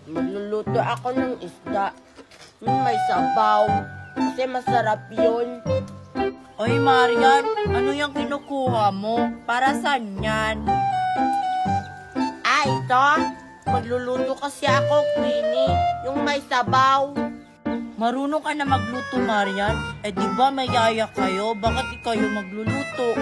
Magluluto ako ng isda. May sabaw. Kasi masarap yun. Oy, Marian, ano yung kinukuha mo? Para saan yan? Ito. Magluluto kasi ako, Queenie. Yung may sabaw. Marunong ka na magluto, Marian. Di ba may yaya kayo? Bakit ikaw yung magluluto?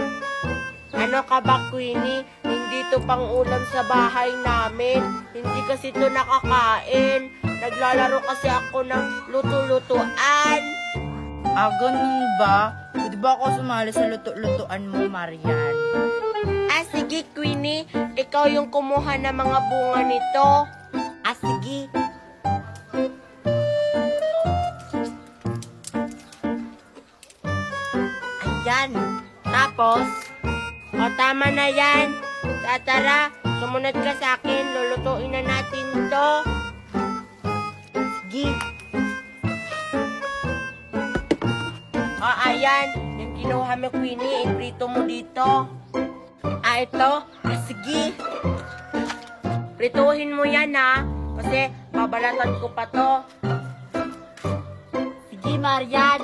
Ano ka ba, Queenie? Hindi to pang ulam sa bahay namin. Hindi kasi to nakakain. Naglalaro kasi ako ng luto-lutuan. Ganun ba? Pwede ba ako sumali sa luto-lutuan mo, Marian? Sige, Queenie. Ikaw yung kumuha ng mga bunga nito. Sige. Ayan. Tapos, tama na yan. Tara, sumunod ka sa akin. Lulutuin na natin to. Sige. Ayan. Yung kinuha mo, Queenie, iprito mo dito. Ito. Sige. Prituhin mo yan, kasi babalatan ko pa to. Sige, Marian.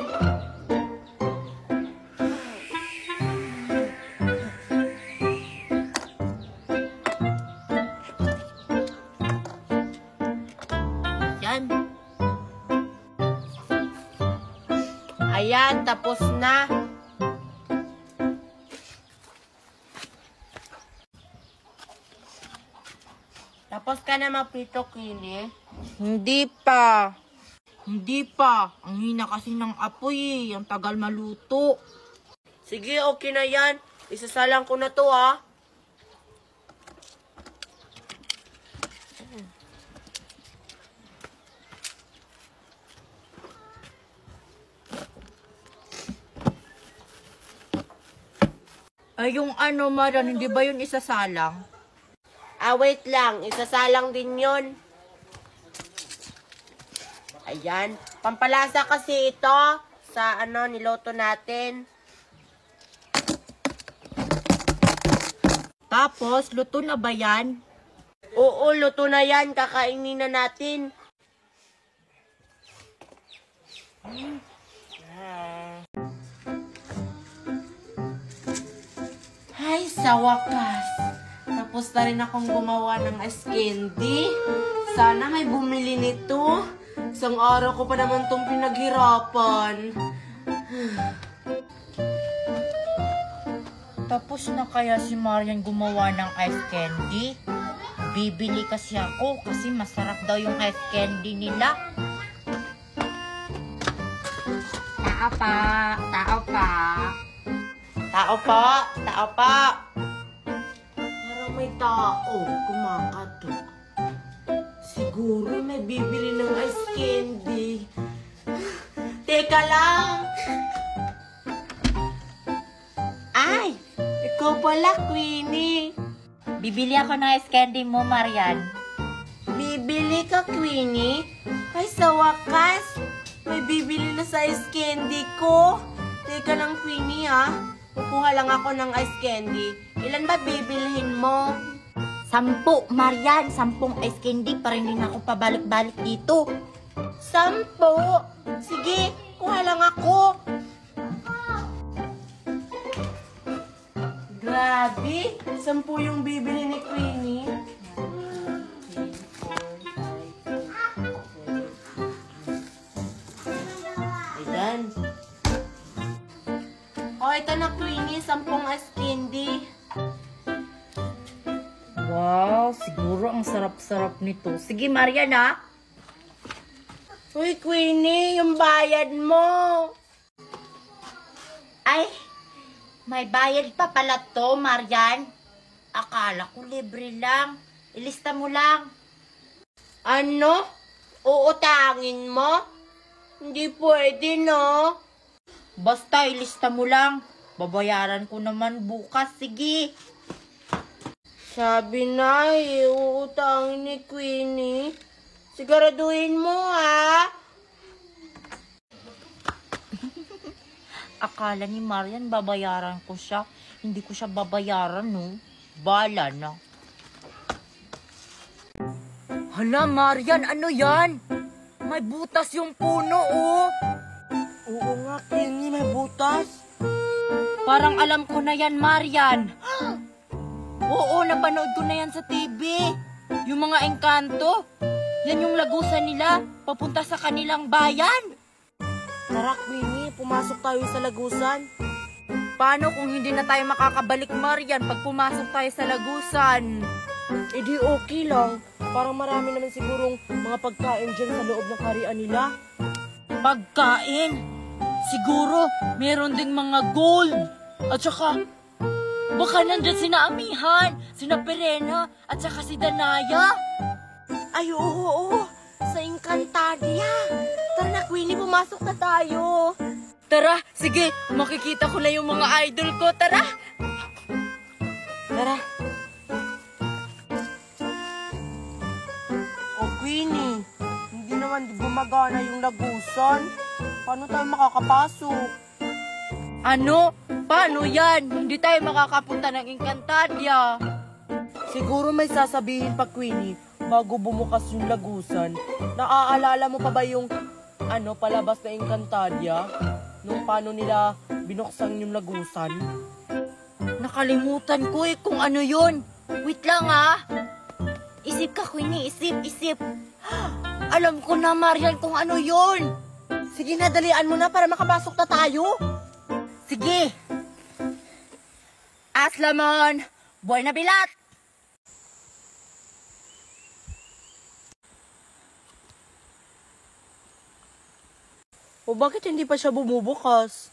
Yan. Ayan, tapos na. Tapos ka na maprito, Queenie? Hindi pa. Ang hina kasi ng apoy. Ang tagal maluto. Sige, okay na yan. Isasalang ko na to, Yung Marian, hindi ba yun isasalang? Wait lang. Isasalang din yun. Ayan. Pampalasa kasi ito sa niloto natin. Tapos, luto na ba yan? Oo, luto na yan. Kakainin na natin. Ay, sa wakas. Tapos na rin akong gumawa ng ice candy. Sana may bumili nito. Isang araw ko pa naman itong pinaghirapan. Tapos na kaya si Marian gumawa ng ice candy? Bibili kasi ako kasi masarap daw yung ice candy nila. Tao pa. Tao pa. Tao pa. Tao pa. May tao kumakatok. Siguro may bibili ng ice candy. Teka lang. Ay, ikaw pala, Queenie. Bibili ako ng ice candy mo, Marian. Bibili ka, Queenie? Ay, sa wakas, may bibili na sa ice candy ko. Teka lang, Queenie, kukuha lang ako ng ice candy. Ilan ba bibilhin mo? 10, Marian. 10 ice candy para hindi na ako pabalik-balik dito. 10? Sige, kuha lang ako. Grabe, 10 yung bibili ni Queenie. Ayan. Ito na, Queenie, 10 ice candy. Wow, siguro ang sarap-sarap nito. Sige, Marian, Uy, Queenie, yung bayad mo. Ay, may bayad pa pala to, Marian. Akala ko libre lang. Ilista mo lang. Ano? Uutangin mo? Hindi pwede, no? Basta ilista mo lang. Babayaran ko naman bukas. Sige. Sabi na, uutangin ni Queenie. Siguraduhin mo, Akala ni Marian babayaran ko siya. Hindi ko siya babayaran, no? Bala na. Hala, Marian, ano yan? May butas yung puno, oh. Oo nga, Queenie, may butas. Parang alam ko na yan, Marian. Oo, napanood ko na yan sa TV. Yung mga engkanto. Yan yung lagusan nila, papunta sa kanilang bayan. Tara, Queenie, pumasok tayo sa lagusan. Paano kung hindi na tayo makakabalik, Marian, pag pumasok tayo sa lagusan? Eh di okay lang. Parang marami naman sigurong mga pagkain dyan sa loob ng karian nila. Pagkain? Siguro, meron ding mga gold. At saka, baka nandyan sina Amihan, sina Perena, at saka si Danaya. Ay, oo. Sa Encantadia. Tara na, Queenie, pumasok na tayo. Tara, sige, makikita ko na yung mga idol ko. Tara! Tara. Oh, Queenie, hindi naman gumagana yung lagusan. Paano tayo makakapasok? Ano? Paano yan? Hindi tayo makakapunta ng Encantadia. Siguro may sasabihin pa, Queenie, bago bumukas yung lagusan. Naaalala mo pa ba yung palabas na Encantadia? Nung paano nila binuksan yung lagusan? Nakalimutan ko kung ano yun. Wait lang Isip ka, Queenie. Isip. Alam ko na, Marian, kung ano yun. Sige na, dalian mo na para makapasok na tayo. Sige. Aslamon, buhay na bilat. O bakit hindi pa siya bumubukas?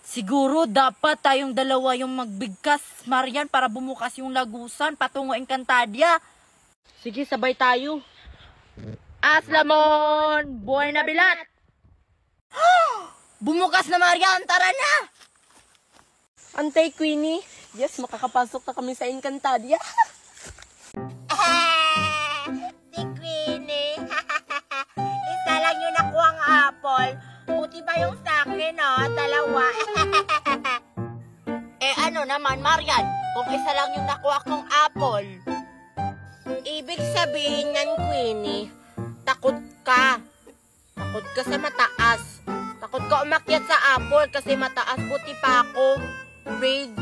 Siguro dapat tayong dalawa yung magbigkas, Marian, para bumukas yung lagusan patungo Encantadia. Sige, sabay tayo. Aslamon, buhay na bilat. Bumukas na, Marian, tara na. Antay, Queenie. Yes, makakapasok na kami sa Encantadia. Si Queenie. Isa lang yung nakuhang apple. Buti ba yung sa akin, dalawa. Ano naman, Marian? Kung isa lang yung nakuha kong apple. Ibig sabihin yan, Queenie, takot ka. Takot ka sa mataas. Takot ka umakyat sa apple kasi mataas. Buti pa ako. Brave.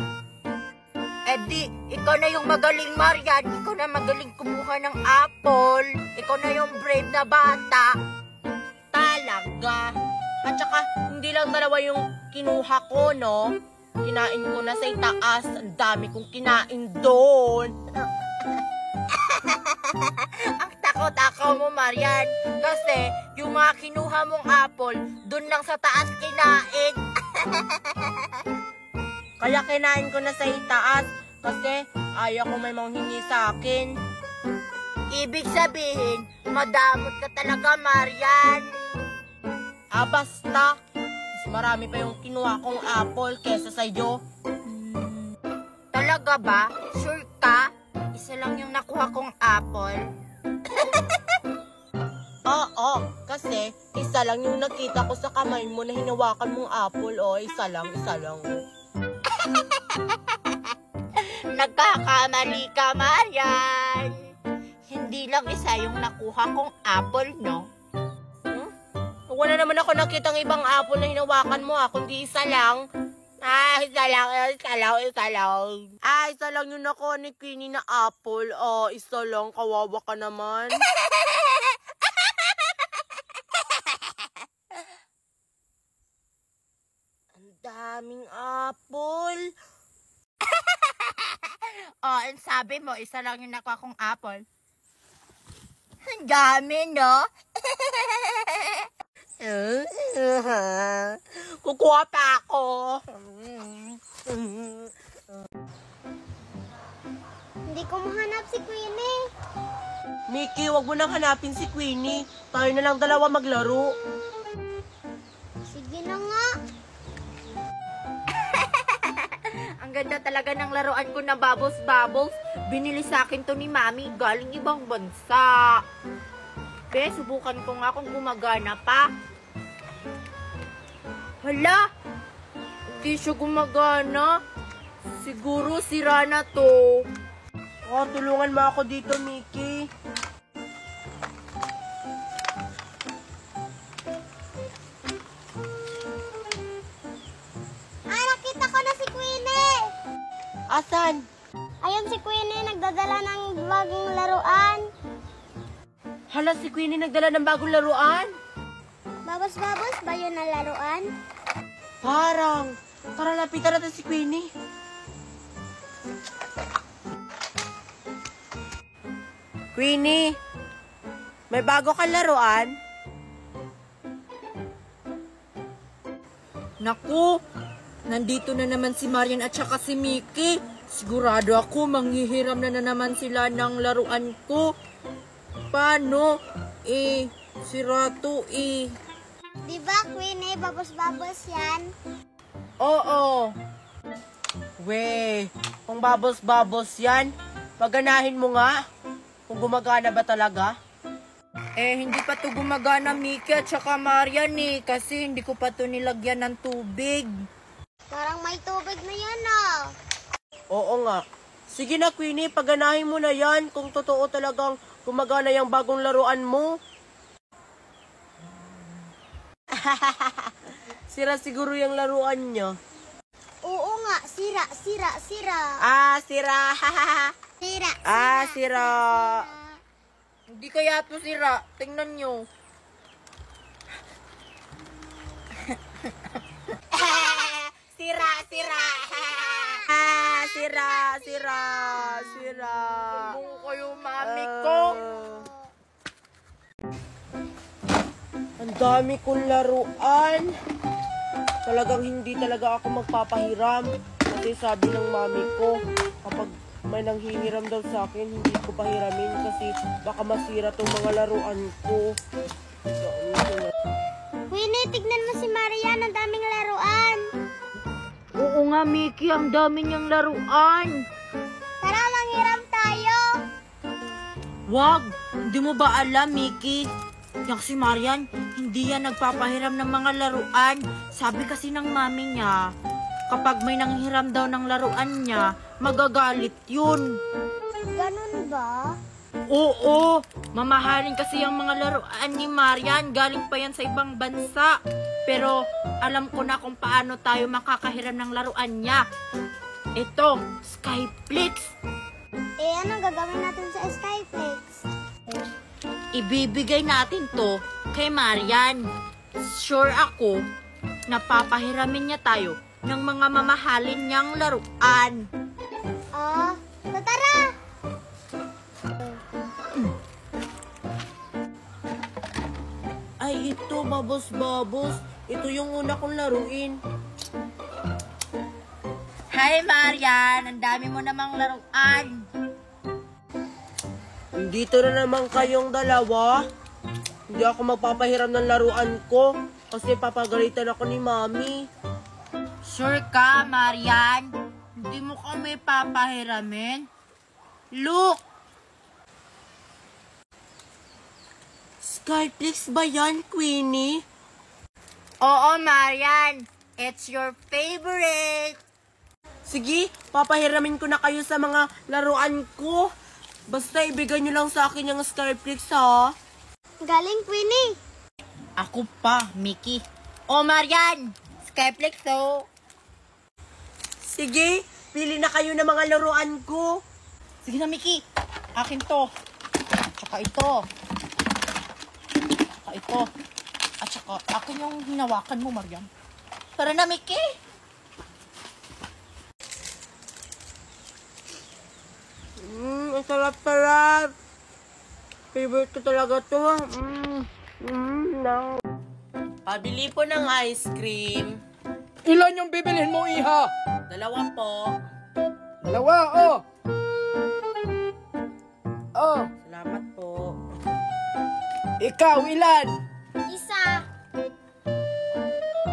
Di, ikaw na yung magaling, Marian. Ikaw na magaling kumuha ng apple. Ikaw na yung brave na bata. Talaga. At saka, hindi lang dalawa yung kinuha ko, no? Kinain ko na sa itaas. Ang dami kong kinain doon. Ang takot-takaw mo, Marian. Kasi, yung mga kinuha mong apple, dun lang sa taas kinain. Kaya kinain ko na sa itaas. Kasi, ayaw ko may manghingi sa akin. Ibig sabihin, madamot ka talaga, Marian. Basta. Mas marami pa yung kinuha kong apple kesa sa'yo. Talaga ba? Sure ka? Isa lang yung nakuha kong apple. Oo, kasi isa lang yung nakita ko sa kamay mo na hinawakan mong apple. O, isa lang. Nagkakamali ka, Marian. Hindi lang isa yung nakuha kong apple, no? Wala naman ako nakitang ibang apple na hinawakan mo, kundi isa lang. Isa lang. Isa lang yung nakuha ni Queenie na apple. Isa lang. Kawawa ka naman. Ang daming apple. Ang sabi mo, isa lang yung nakuha kong apple. Ang dami, no? Kukuha pa ako. Hindi ko mahanap si Queenie. Mickey, wag mo nang hanapin si Queenie. Tayo na lang dalawa maglaro. Sige na nga. Ang ganda talaga ng laruan ko na Bubbles. Binili sa akin to ni Mami, galing ibang bansa. Subukan ko nga kung gumagana pa. Hala! Hindi siya gumagana. Siguro sira na to. Tulungan mo ako dito, Mickey. Hala, si Queenie nagdala ng bagong laruan. Babos-babos ba yun ang laruan? Parang. Tara, lapitan natin si Queenie. Queenie, may bago kang laruan? Naku, nandito na naman si Marian at saka si Mickey. Sigurado ako manghihiram na naman sila ng laruan ko. Paano? Sira to Di ba, Queenie? Babos-babos yan. Oo. We, kung babos-babos yan, paganahin mo nga. Kung gumagana ba talaga? Hindi pa to gumagana, Mickey at saka Marian kasi hindi ko pa to nilagyan ng tubig. Parang may tubig na yan, ah. Oo nga. Sige na, Queenie, paganahin mo na yan kung totoo talagang gumagana yung bagong laruan mo. Sira siguro yung laruan niya. Oo nga, sira. Sira. Sira. Sira. Hindi kaya to sira. Tingnan nyo. Sira. Kung kayo, mami ko. Ang dami kong laruan. Talagang hindi talaga ako magpapahiram. Kasi sabi ng mami ko, kapag may nanghihiram daw sa akin, hindi ko pahiramin kasi baka masira tong mga laruan ko. Queenie, tignan mo si Marian. Ang daming laruan. Oo nga, Mickey. Ang dami niyang laruan. Tara, manghiram tayo. Wag! Hindi mo ba alam, Mickey? Yang si Marian, hindi yan nagpapahiram ng mga laruan. Sabi kasi ng mami niya, kapag may nanghiram daw ng laruan niya, magagalit yun. Ganun ba? Oo, mamahalin kasi yung mga laruan ni Marian. Galing pa yan sa ibang bansa. Pero alam ko na kung paano tayo makakahiram ng laruan niya. Ito, Skyflix. Anong gagawin natin sa Skyflix? Ibibigay natin to kay Marian. Sure ako, napapahiramin niya tayo ng mga mamahalin niyang laruan. Tara! Ay, ito, babos-babos. Ito yung una kong laruin. Hi Marian, ang dami mo namang laruan. Dito na naman kayong dalawa. Hindi ako magpapahiram ng laruan ko kasi papagalitan ako ni Mami. Sure ka, Marian? Hindi mo kami papahiramin? Look! Skyflix ba yan, Queenie? Oo, Marian. It's your favorite. Sige, papahiramin ko na kayo sa mga laruan ko. Basta ibigay nyo lang sa akin yung Skyflix, ha? Galing, Queenie. Ako pa, Mickey. Oh, Marian! Skyflix, oh. Sige, pili na kayo ng mga laruan ko. Sige na, Mickey. Akin to. Tsaka ito. Tsaka ito. At saka, akin yung hinawakan mo, Marian. Tara na, Mickey. Ang sarap-sarap. Favorite ko talaga to. No. Pabili po ng ice cream. Ilan yung bibilhin mo, Iha? 2 po. 2, oh. Oh, Salamat po. ikaw, ilan? Isa.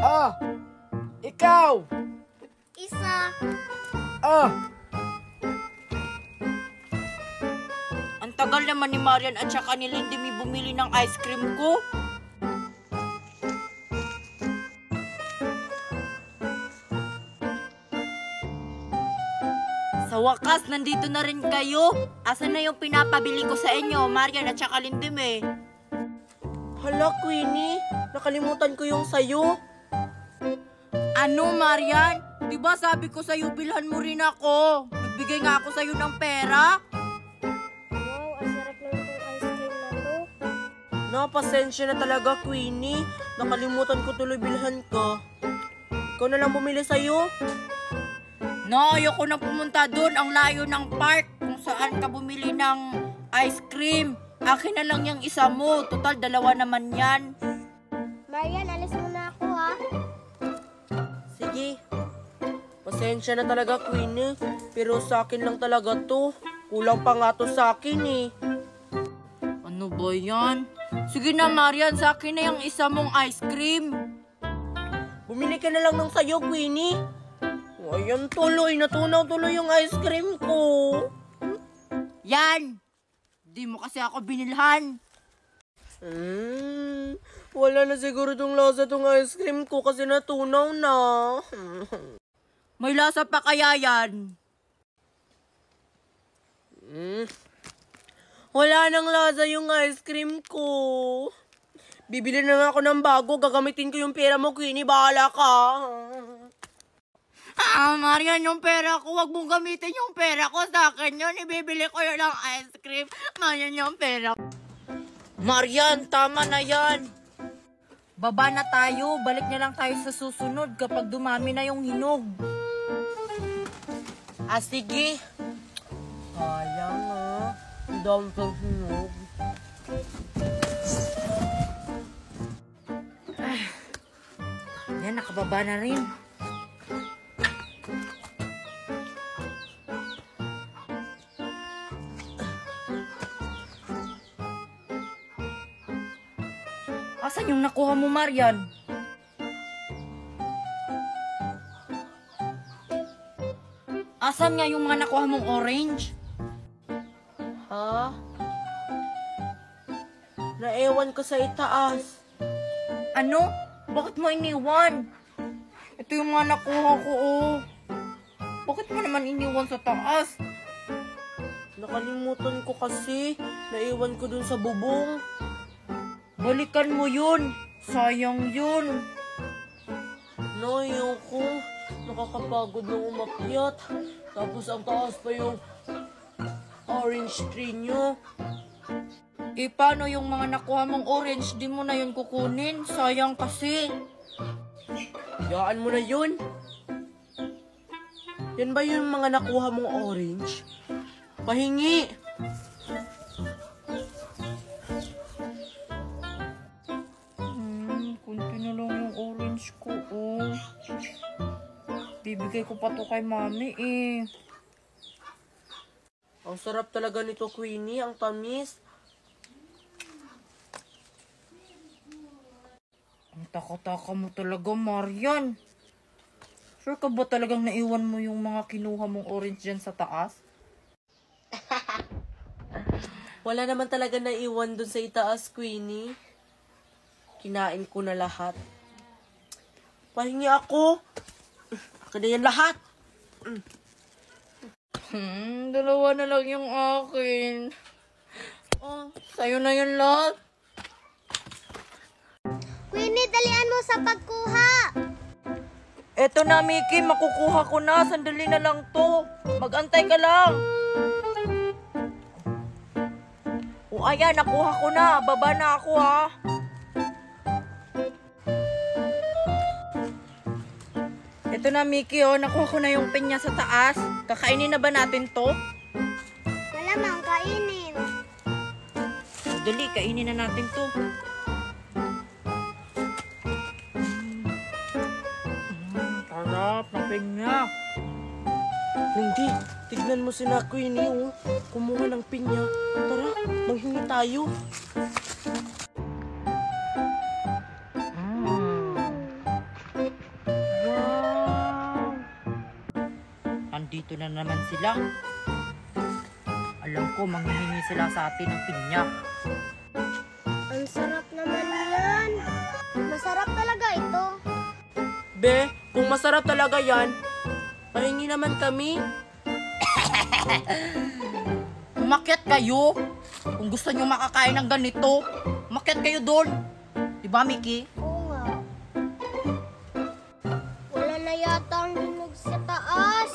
Oh, ikaw. Isa. Oh, Ang tagal naman ni Marian at saka ni Lindy may bumili ng ice cream ko. Sa wakas, nandito na rin kayo. Asan na yung pinapabili ko sa inyo, Marian at saka Lindy me? Hala, Queenie. Nakalimutan ko yung sayo. Ano, Marian? Diba sabi ko sa'yo, bilhan mo rin ako. Nagbigay nga ako sa'yo ng pera. Wow, ang sarap naman itong ice cream na to. Pasensya na talaga, Queenie. Nakalimutan ko tuloy bilhan ko. Ikaw na lang bumili sa'yo. No, ayoko na pumunta doon. Ang layo ng park kung saan ka bumili ng ice cream. Akin na lang yung isa mo. Total, 2 naman yan. Marian, alis muna ako ha. Sige. Pasensya na talaga, Queenie. Pero sa akin lang talaga to. Kulang pa nga to sa akin eh. Ano ba yan? Sige na, Marian. Sa akin na yung isa mong ice cream. Bumili ka na lang ng sayo, Queenie. Ayan tuloy. Natunaw tuloy yung ice cream ko. Yan! Di mo kasi ako binilhan. Wala na siguro tong lasa tong ice cream ko kasi natunaw na. May lasa pa kaya yan? Wala nang lasa yung ice cream ko. Bibili na nga ako ng bago. Gagamitin ko yung pera mo, Queenie. Bahala ka. Marian, yung pera ko. Huwag mong gamitin yung pera ko sa akin yun. Ibibili ko yun ng ice cream. Marian, yung pera. Marian, tama na yan. Baba na tayo. Balik na lang tayo sa susunod kapag dumami na yung hinog. Sige. Sayang nga. Ang dami pang hinog. Yan, nakababa na rin. Asan yung nakuha mo, Marian? Asan nga yung mga nakuha mong orange? Ha? Naewan ko sa itaas. Ano? Bakit mo iniwan? Ito yung mga nakuha ko, oh. Bakit mo naman iniwan sa taas? Nakalimutan ko kasi. Naiwan ko dun sa bubong. Balikan mo yun. Sayang yun. Ayoko. Nakakapagod na umakyat. Tapos ang taas pa yung orange tree nyo. Paano yung mga nakuha mong orange? Di mo na yun kukunin. Sayang kasi. Yaan mo na yun. Yan ba yung mga nakuha mong orange? Pahingi. Kunti na lang yung orange ko, oh. Bibigay ko pa to kay mami, eh. Ang sarap talaga nito, Queenie. Ang tamis. Ang taka-taka mo talaga, Marian. Sure ka ba talagang naiwan mo yung mga kinuha mong orange dyan sa taas? Wala naman talaga naiwan dun sa itaas, Queenie. Kinain ko na lahat. Pahingi ako. Akin na yan lahat. Dalawa na lang yung akin. Oh, sa'yo na yun lahat. Queenie, dalian mo sa pagkuha. Eto na, Mickey. Makukuha ko na. Sandali na lang to. Mag-antay ka lang. O, ayan. Nakuha ko na. Baba na ako, ha. Eto na, Mickey, oh. Nakuha ko na yung pinya sa taas. Kakainin na ba natin to? Malamang kainin. Dali, kainin na natin to. Sarap ng pinya. Hindi. Tignan mo si na Queenie, oh. Kumuha ng pinya. Tara, manghingi tayo. Wow! Andito na naman sila. Alam ko, manghihingi sila sa atin ng pinya. Ang sarap naman yan. Masarap talaga ito. Be, kung masarap talaga yan, pahingi naman kami. Umakyat kayo. Kung gusto nyo makakain ng ganito, umakyat kayo doon. Diba, Mickey? Oo nga. Wala na yata ang hinog sa taas.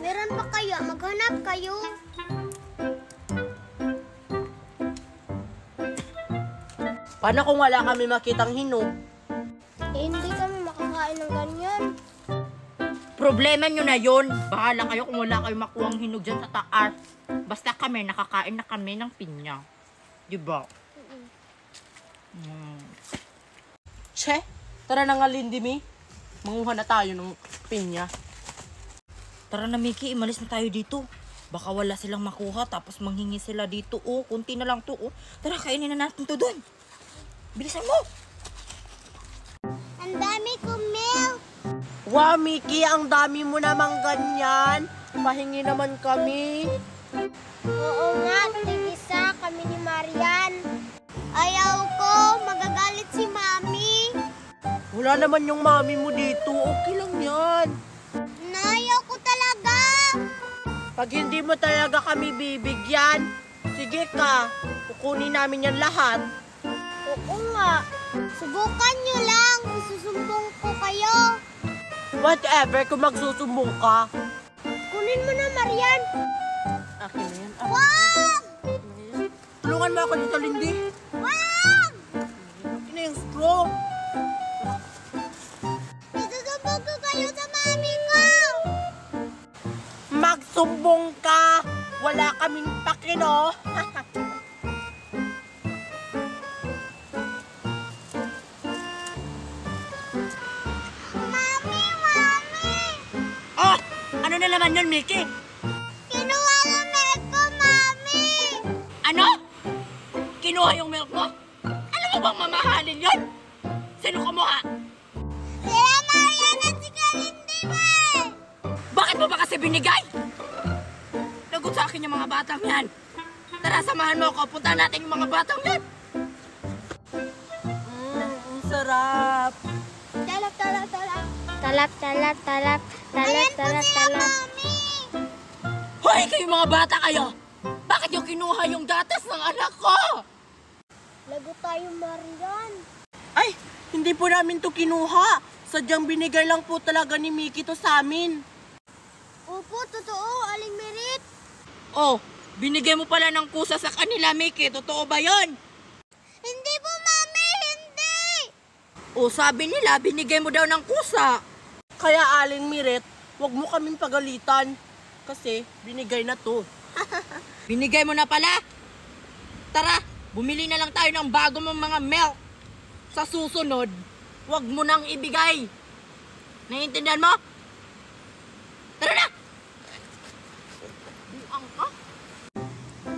Meron pa kaya? Maghanap kayo. Paano kung wala kami makitang hinog? Hindi kami makakain ng ganyan. Problema nyo na yun. Bahala kayo kung wala kayo makuhang hinog dyan sa taas. Basta kami, nakakain na kami ng pinya. Diba? Che, tara na nga Lindimi. Manguha na tayo ng pinya. Tara na, Mickey. Imalis na tayo dito. Baka wala silang makuha tapos manghingi sila dito. Oh, kunti na lang to. Oh. Tara, kainin na natin to doon. Bilisan mo. Ang dami kong milk. Wow, Mickey, ang dami mo namang ganyan. Pahingi naman kami. Oo nga, tigisa kami ni Marian. Ayaw ko, magagalit si Mami. Wala naman yung mami mo dito. Okay lang yan. Nayaw ko talaga. Pag hindi mo talaga kami bibigyan, sige ka, kukunin namin yan lahat. Oo nga. Subukan nyo lang, isusumbong ko kayo. Whatever, kung magsusumbong ka. Kunin mo na, Marian. Akin na yan. Wag! Tulungan mo ako dito, Lindy. Wag! Akin na yung straw. Isusumbong ko kayo sa Mami ko. Magsumbong ka. Wala kaming pakino. Mami! Oh! Ano na naman yun, Mickey? Kinuha ng milk ko, Mami! Ano? Kinuha yung milk mo? Alam mo bang mamahalin yun? Sino kumuha? Sila Marian at si Kalindime! Bakit mo ba kasi binigay? Lagot sa akin yung mga batang yan. Tara, samahan mo ako. Punta natin yung mga batang yan. Ang sarap. Talap, talap, talap. Talap, talap, talap. Talap, talap, talap. Mami! Hoy, kayo mga bata kayo! Bakit yung kinuha yung gatas ng anak ko? Lago tayo, Marian. Ay, hindi po namin to kinuha. Sadyang binigay lang po talaga ni Mickey to sa amin. Opo, totoo, Aling Merit. Oh, binigay mo pala ng kusa sa kanila, Mickey. Totoo ba yon? Hindi po, Mami, hindi! Oh, sabi nila, binigay mo daw ng kusa. Kaya Aling Miret, wag mo kaming pagalitan. Kasi binigay na to. Binigay mo na pala? Tara, bumili na lang tayo ng bago mong mga milk. Sa susunod, wag mo nang ibigay. Naiintindihan mo? Tara na! Buang ka?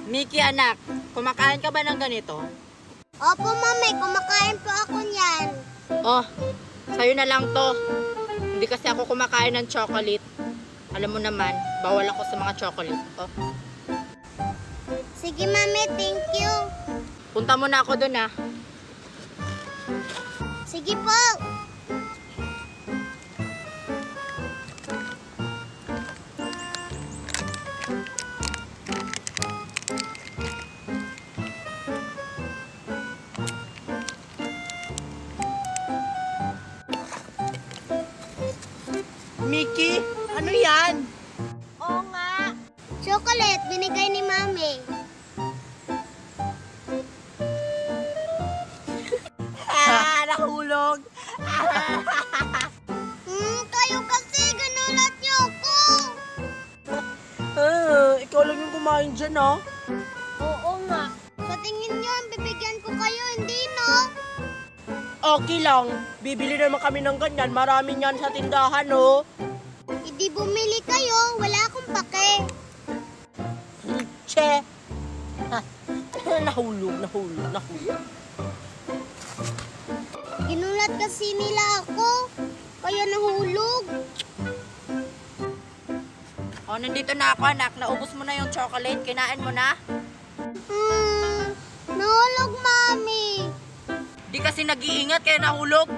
Mickey, anak, kumakain ka ba ng ganito? Opo, Mami, kumakain po ako niyan. Oh, sa'yo na lang to. Hindi kasi ako kumakain ng chocolate. Alam mo naman, bawal ako sa mga chocolate. Oh, Sige, Mami, thank you. punta mo na ako dun, ah. Sige po. Mickey, ano yan? Oo nga. Chocolate, binigay ni Mami. Nahulog. Kayo kasi, ganulat niyo ako. Ikaw lang yung kumain dyan, ah. Oo nga. Sa tingin niyo, bibigyan ko kayo, hindi no? Okay lang. Bibili naman kami ng ganyan. Marami yan sa tindahan, oh. Hindi bumili kayo, wala akong pake. Che. Nahulog. Ginulat kasi nila ako, kaya nahulog. Oh, nandito na ako, anak. Naubos mo na yung chocolate. Kinain mo na. Nahulog, Mami. Di kasi nag-iingat kaya nahulog.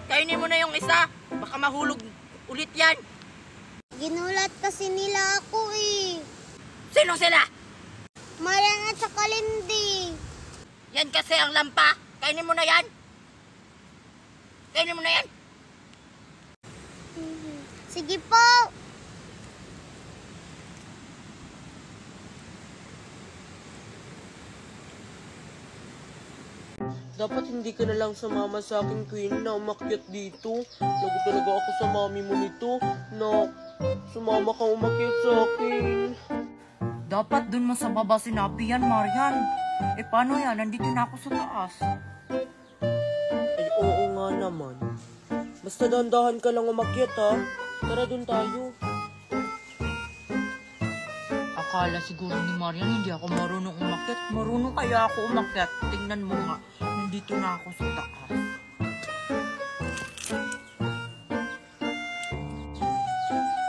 Kainin mo na yung isa. Baka mahulog ulit yan. Ginulat kasi nila ako eh. Sino sila? Marian at saka Lindy. Yan kasi ang lampa. Kainin mo na yan. Kainin mo na yan. Sige po. Dapat hindi ka na lang sumama sa akin, Queenie, na umakyat dito. Lagot talaga ako sa mami mo nito na sumama kang umakyat sa akin. Dapat dun mo sa baba sinabi yan, Marian. Eh, paano yan? Nandito na ako sa taas. Ay, oo nga naman. Basta dahan-dahan ka lang umakyat, ha? Tara, dun tayo. Akala siguro ni Marian hindi ako marunong umakyat. Marunong kaya ako umakyat. Tingnan mo nga, nandito na ako sa taas.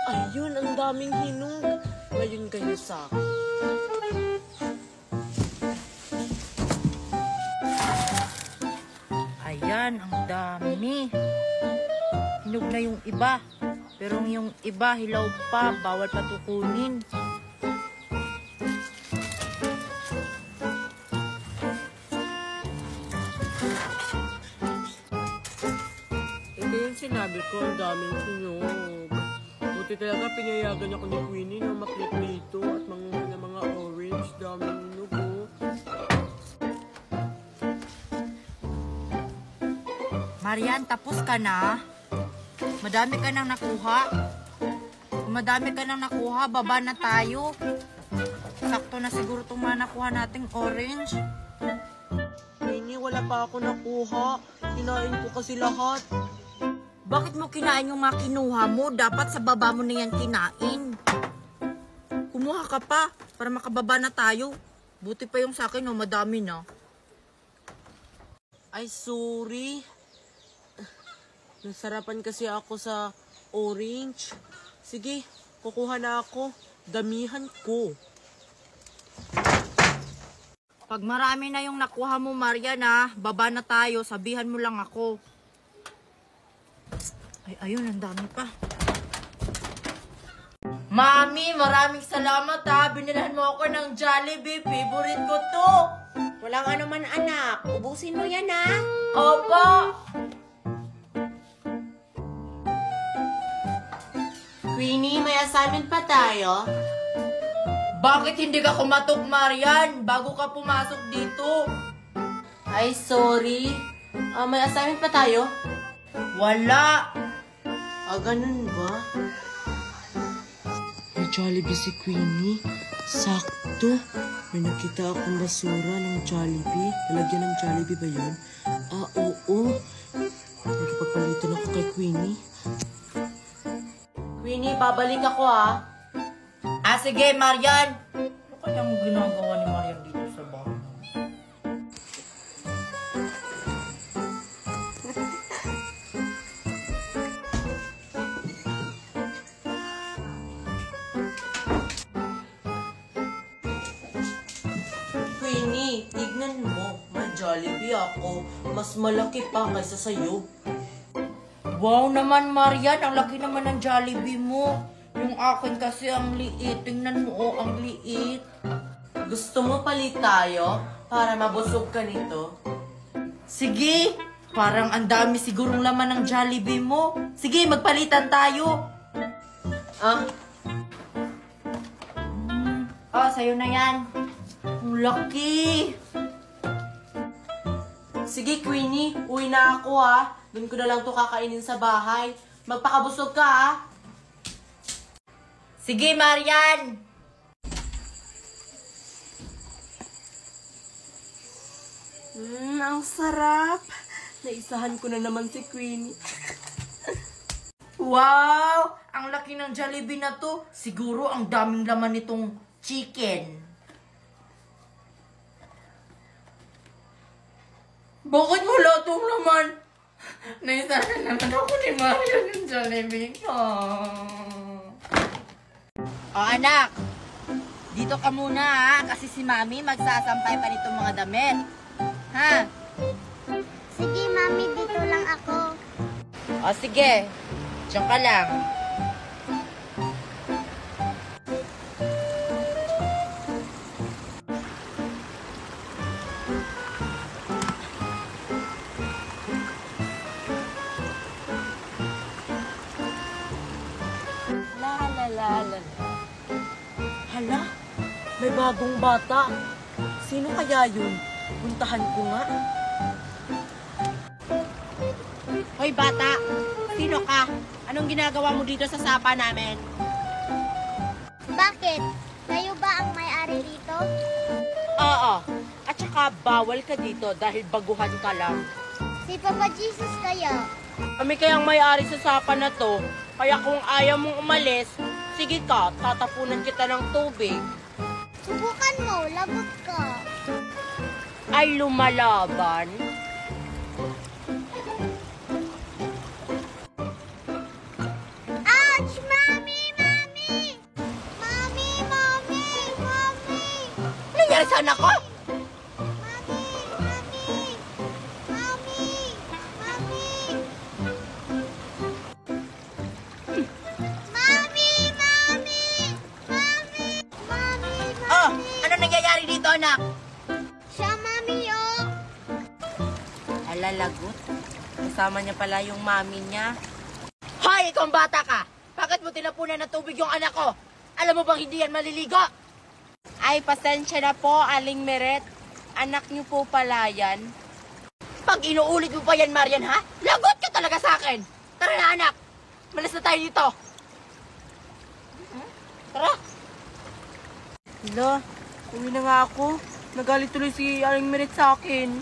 Ayun, ang daming hinog. Ngayon kayo sa akin. Ayan, ang dami. Hinog na yung iba. Pero yung iba, hilaw pa. Bawal patukunin. Ito yung sinabi ko, ang daming hinog. Buti talaga pinayagan ako ni Queenie na umakyat dito at manguha ng mga orange. Daming hinog, oh. Marian, tapos ka na? Madami ka nang nakuha? Kung madami ka nang nakuha, baba na tayo. Sakto na siguro itong mga nakuha nating orange. Queenie, wala pa ako nakuha. Kinain ko kasi lahat. Bakit mo kinain yung mga kinuha mo? Dapat sa baba mo na yan kinain. Kumuha ka pa para makababa na tayo. Buti pa yung sa akin, oh, madami na. Ay, sorry. Nasarapan kasi ako sa orange. Sige, kukuha na ako. Damihan ko. Pag marami na yung nakuha mo, Marian, baba na tayo. Sabihan mo lang ako. Ay, ayun, ang dami pa. Mami, maraming salamat, Binilhan mo ako ng Jollibee. Favorite ko to. Walang ano man, anak. Ubusin mo yan, ha? Opo. Queenie, may assignment pa tayo. Bakit hindi ka kumatok, Marian? Bago ka pumasok dito. Ay, sorry. May assignment pa tayo? Wala. Ganun ba? May Jollibee si Queenie. Sakto. May nakita akong basura ng Jollibee. Nalagyan ng Jollibee ba yun? Oo. Nagpapalitan ako kay Queenie. Queenie, babalik ako, Sige, Marian. Ano kayang ginagawa ni Marian dito sa bahay? Queenie, tignan mo. May Jollibee ako. Mas malaki pa kaysa sa'yo. Wow naman, Marian. Ang laki naman ng Jollibee mo. Yung akin kasi ang liit. Tingnan mo, ang liit. Gusto mo palit tayo para mabusog ka nito? Sige. Parang ang dami sigurong laman ng Jollibee mo. Sige, magpalitan tayo. Sa'yo na yan. Ang laki. Sige, Queenie. Uwi na ako, Doon ko na lang to kakainin sa bahay. Magpakabusog ka, Sige, Marian. Ang sarap. Naisahan ko na naman si Queenie. Wow! Ang laki ng Jollibee na to. Siguro ang daming laman nitong chicken. Bakit wala tong laman? Naisahan naman ako ni Marian ng Jollibee. Anak. Dito ka muna, kasi si Mami magsasampay pa nitong mga damit. Ha? Sige, Mami, dito lang ako. Sige. Diyan ka lang. Hala, may bagong bata. Sino kaya yun? Puntahan ko nga. Hoy bata, sino ka? Anong ginagawa mo dito sa sapa namin? Bakit? Kayo ba ang may-ari dito? Oo. At saka bawal ka dito dahil baguhan ka lang. Si Papa Jesus kaya? Kami kayang may-ari sa sapa na to. Kaya kung ayaw mong umalis, sige ka, tatapunan kita ng tubig. Subukan mo, lagot ka. Ay lumalaban. Ouch! Mami! Mami! Mami! Mami! Mami! Ano nangyari sa anak ko? Mami! Mami! Mami! Mami! Mami! Mami! Mami! Mami! Oh, ano nangyayari dito, anak? Siya, Mami, oh! Alalagot. Kasama niya pala yung mami niya. Hoy, ikaw bata ka! Bakit mo tinapunan ng tubig yung anak ko? Alam mo bang hindi yan maliligo? Ay, pasensya na po, Aling Meret. Anak niyo po pala yan. Pag inuulit mo pa yan, Marian, ha? Lagot ka talaga sa akin! Tara na, anak! Malas na tayo dito! Tara! Hala, uwi na nga ako. Nagalit tuloy si Aling Meret sa akin.